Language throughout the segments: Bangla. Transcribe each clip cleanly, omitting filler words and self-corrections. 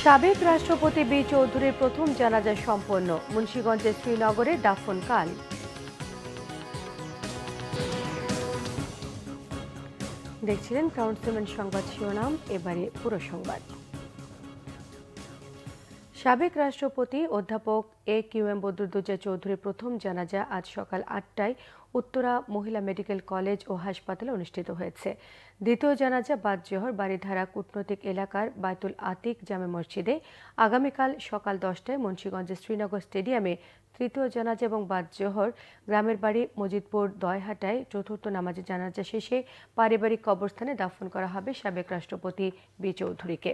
সাবেক রাষ্ট্রপতি বি চৌধুরীর প্রথম জানাজা সম্পন্ন, মুন্সিগঞ্জের শ্রীনগরে দাফন কাল। দেখছিলেন ক্রাউন সিমেন্ট সংবাদ শিরোনাম, এবারে পুরো সংবাদ। সাবেক রাষ্ট্রপতি অধ্যাপক AQM বদরুদ্দোজা চৌধুরীর প্রথম জানাজা আজ সকাল ৮টায় উত্তরা মহিলা মেডিকেল কলেজ ও হাসপাতালে অনুষ্ঠিত হয়েছে। দ্বিতীয় জানাজা বাদ জোহর বাড়িধারা কূটনৈতিক এলাকার বায়তুল আতিক জামে মসজিদে, আগামীকাল সকাল 10টায় মুন্সিগঞ্জের শ্রীনগর স্টেডিয়ামে তৃতীয় জানাজা এবং বাদ জোহর গ্রামের বাড়ি মজিদপুর দয়হাটায় চতুর্থ নামাজে জানাজা শেষে পারিবারিক কবরস্থানে দাফন করা হবে সাবেক রাষ্ট্রপতি বি চৌধুরীকে।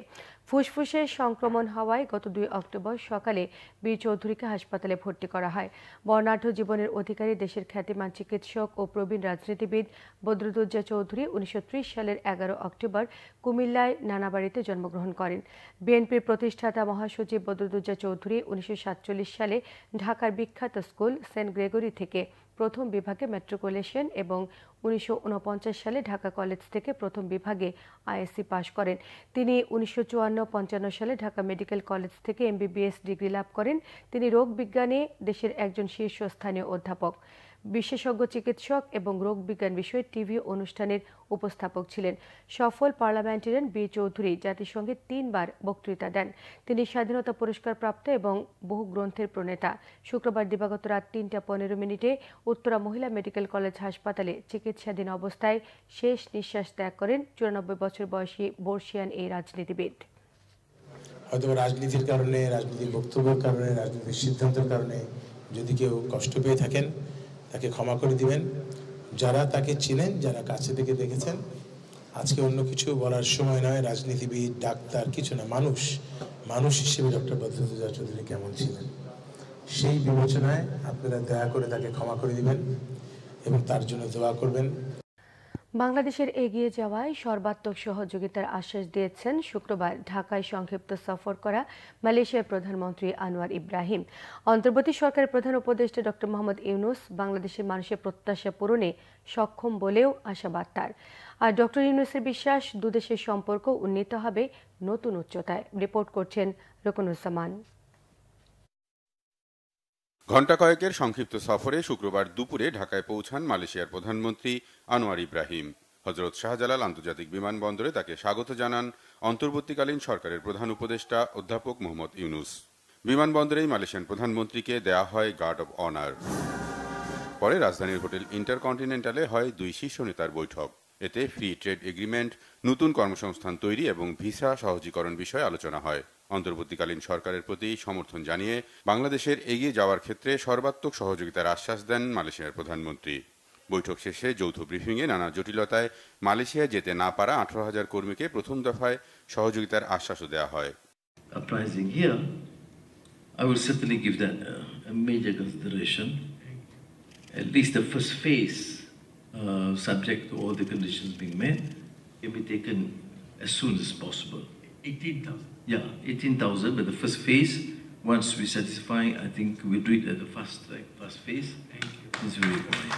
ফুসফুসে সংক্রমণ হওয়ায় গত 2 অক্টোবর সকালে বি চৌধুরীকে হাসপাতালে ভর্তি করা হয়। বর্ণাঢ্য জীবনের অধিকারী দেশের খ্যাতিমান চিকিৎসক ও প্রবীণ রাজনীতিবিদ বদরুদ্দোজা চৌধুরী 1930 সালের 11 অক্টোবর কুমিল্লায় নানাবাড়িতে জন্মগ্রহণ করেন। বিএনপির প্রতিষ্ঠাতা মহাসচিব বদরুদ্দোজা চৌধুরী 1947 সালে ঢাকার বিখ্যাত স্কুল সেন্ট গ্রেগরি থেকে প্রথম বিভাগে ম্যাট্রিকুলেশন এবং 1949 সালে ঢাকা কলেজ থেকে প্রথম বিভাগে আইএসসি পাশ করেন। তিনি 1954-55 সালে ঢাকা মেডিকেল কলেজ থেকে MBBS ডিগ্রি লাভ করেন। তিনি রোগ বিজ্ঞানে দেশের একজন শীর্ষস্থানীয় অধ্যাপক, বিশেষজ্ঞ চিকিৎসক এবং রোগ বিজ্ঞান বিষয়ে টিভি অনুষ্ঠানের উপস্থাপক ছিলেন। সফল পার্লামেন্টারিয়ান বি চৌধুরী জাতিসংঘে 3 বার বক্তৃতা দেন। তিনি স্বাধীনতা পুরস্কার প্রাপ্ত এবং বহু গ্রন্থের প্রণেতা। শুক্রবার দিবাগত রাত 3টা 15 মিনিটে উত্তরা মহিলা মেডিকেল কলেজ হাসপাতালে চিকিৎসাধীন অবস্থায় শেষ নিঃশ্বাস ত্যাগ করেন 94 বছর বয়সী বর্ষিয়ান এই রাজনীতিবিদ। হয়তো রাজনীতির কারণে, রাজনৈতিক বক্তব্যের কারণে, রাজনৈতিক সিদ্ধান্তের কারণে যদি কেউ কষ্ট পেয়ে থাকেন, তাকে ক্ষমা করে দিবেন। যারা তাকে চিনেন, যারা কাছে থেকে দেখেছেন, আজকে অন্য কিছু বলার সময় নয়। রাজনীতিবিদ, ডাক্তার কিছু না, মানুষ হিসেবে ডক্টর বদরুদ্দোজা চৌধুরী কেমন ছিলেন, সেই বিবেচনায় আপনারা দয়া করে তাকে ক্ষমা করে দিবেন এবং তার জন্য দোয়া করবেন। বাংলাদেশের এগিয়ে যাওয়ায় সর্বাত্মক সহযোগিতার আশ্বাস দিয়েছেন শুক্রবার ঢাকায় সংক্ষিপ্ত সফর করা মালয়েশিয়ার প্রধানমন্ত্রী আনোয়ার ইব্রাহিম। অন্তর্বর্তী সরকারের প্রধান উপদেষ্টা ডক্টর মোহাম্মদ ইউনূস বাংলাদেশের মানুষের প্রত্যাশা পূরণে সক্ষম বলেও আশাবাদ তার। আর ডক্টর ইউনূসের বিশ্বাস, দুদেশের সম্পর্ক উন্নীত হবে নতুন উচ্চতায়। রিপোর্ট করছেন রুকনুজ্জামান। ঘণ্টা কয়েকের সংক্ষিপ্ত সফরে শুক্রবার দুপুরে ঢাকায় পৌঁছান মালয়েশিয়ার প্রধানমন্ত্রী আনোয়ার ইব্রাহিম। হযরত শাহজালাল আন্তর্জাতিক বিমানবন্দরে তাকে স্বাগত জানান অন্তর্বর্তীকালীন সরকারের প্রধান উপদেষ্টা অধ্যাপক মোহাম্মদ ইউনূস। বিমানবন্দরেই মালয়েশিয়ান প্রধানমন্ত্রীকে দেয়া হয় গার্ড অব অনার। পরে রাজধানীর হোটেল ইন্টারকন্টিনেন্টালে হয় 2 শীর্ষ নেতার বৈঠক। এতে ফ্রি ট্রেড এগ্রিমেন্ট, নতুন কর্মসংস্থান তৈরি এবং ভিসা সহজীকরণ বিষয়ে আলোচনা হয়। অন্তর্বর্তীকালীন সরকারের প্রতি সমর্থন জানিয়ে বাংলাদেশের এগিয়ে যাওয়ার ক্ষেত্রে সর্বাত্মক সহযোগিতার আশ্বাস দেন মালয়েশিয়ার প্রধানমন্ত্রী। বৈঠক শেষে যৌথ ব্রিফিংয়ে নানা জটিলতায় মালয়েশিয়ায় যেতে না পারা 18,000 কর্মীকে প্রথম দফায় সহযোগিতার আশ্বাসও দেওয়া হয়। Uprising here, I will certainly give that a major consideration. At least the first phase, subject to all the conditions being met, can be taken as soon as possible. 18,000. Yeah, 18,000, but the first phase, once we satisfy, I think we'll do it at the fast phase. Thank you. It's very important.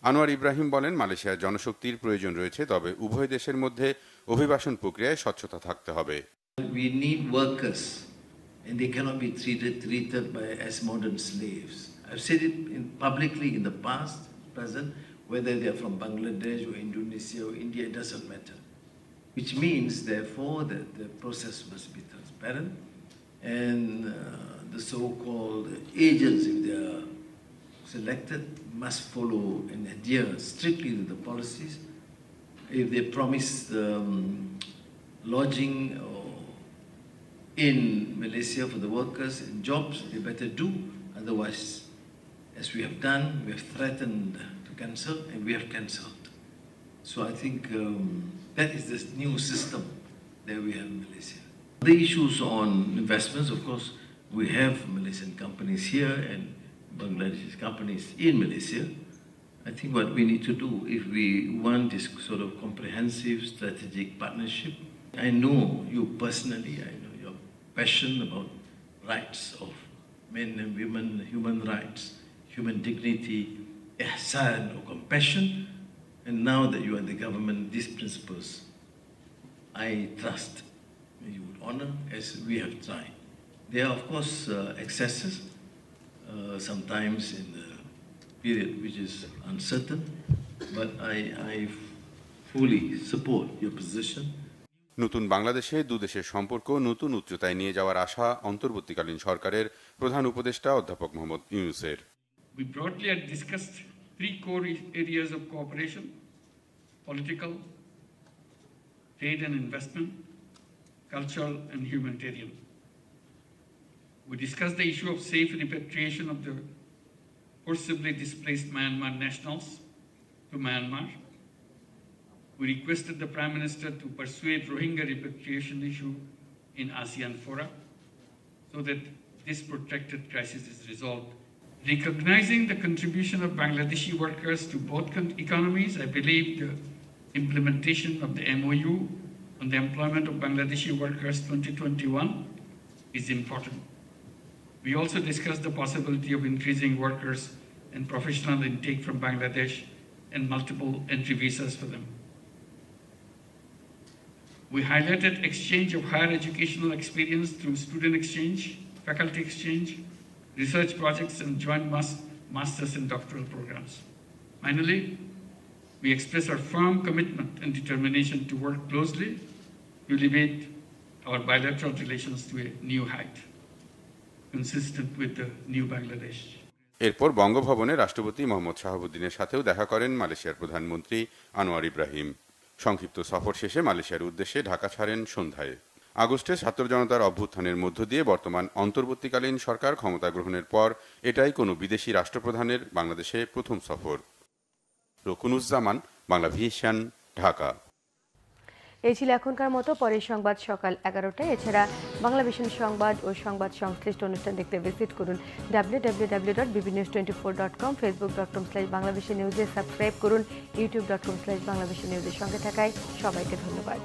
Anwar Ibrahim বলেন, মালয়েশিয়ার জনশক্তির প্রয়োজন রয়েছে, তবে উভয় দেশের মধ্যে অভিবাসন প্রক্রিয়ায় স্বচ্ছতা থাকতে হবে। We need workers, and they cannot be treated as modern slaves. I've said it publicly in the past, present, whether they're from Bangladesh or Indonesia or India, it doesn't matter. Which means, therefore, that the process must be transparent, and the so-called agents, if they are selected, must follow and adhere strictly to the policies. If they promise lodging in Malaysia for the workers and jobs, they better do. Otherwise, as we have done, we have threatened to cancel, and we have cancelled. So I think that is this new system that we have in Malaysia. The issues on investments, of course, we have Malaysian companies here and Bangladeshi companies in Malaysia. I think what we need to do, if we want this sort of comprehensive strategic partnership, I know you personally, I know your passion about rights of men and women, human rights, human dignity, ihsan or compassion, and now that you are in the government, these principles, I trust you would honor as we have tried. There are, of course, excesses, sometimes in the period which is uncertain, but I fully support your position. নতুন বাংলাদেশে দুদেশের সম্পর্ক নতুন উচ্চতায় নিয়ে যাওয়ার আশা অন্তর্বর্তীকালীন সরকারের প্রধান উপদেষ্টা অধ্যাপক Mohammad ইউনূসের। We broadly had discussed 3 core areas of cooperation: political, trade and investment, cultural and humanitarian. We discussed the issue of safe repatriation of the forcibly displaced Myanmar nationals to Myanmar. We requested the Prime Minister to persuade Rohingya repatriation issue in ASEAN fora so that this protracted crisis is resolved. Recognizing the contribution of Bangladeshi workers to both economies, I believe the implementation of the MOU on the employment of Bangladeshi workers 2021 is important. We also discussed the possibility of increasing workers and professional intake from Bangladesh and multiple entry visas for them. We highlighted exchange of higher educational experience through student exchange, faculty exchange, research projects and joint master's and doctoral programs. Finally, we express our firm commitment and determination to work closely to elevate our bilateral relations to a new height, consistent with the new Bangladesh. এরপর বঙ্গভবনে রাষ্ট্রপতি মোহাম্মদ শাহাবুদ্দিনের সাথেও দেখা করেন মালয়েশিয়ার প্রধানমন্ত্রী আনোয়ার ইব্রাহিম। সংক্ষিপ্ত সফর শেষে মালয়েশিয়ার উদ্দেশ্যে ঢাকা ছাড়েন সন্ধ্যায়। আগস্টে ছাত্র জনতার অভ্যুত্থানের মধ্য দিয়ে বর্তমান অন্তর্বর্তীকালীন সরকার ক্ষমতা গ্রহণের পর এটাই কোনো বিদেশি রাষ্ট্রপ্রধানের বাংলাদেশে প্রথম সফর। রকুনুজ্জামান, বাংলা ভিশন, ঢাকা। এই ছিল এখনকার মতো। পরের সংবাদ সকাল 11টায়। এছাড়া বাংলা ভিশন সংবাদ ও সংবাদ সংশ্লিষ্ট অনুষ্ঠান দেখতে ভিজিট করুন www.bbnews24.com, facebook.com/বাংলাভিশন নিউজে সাবস্ক্রাইব করুন, youtube.com/বাংলাভিশন নিউজের সঙ্গে থাকায় সবাইকে ধন্যবাদ।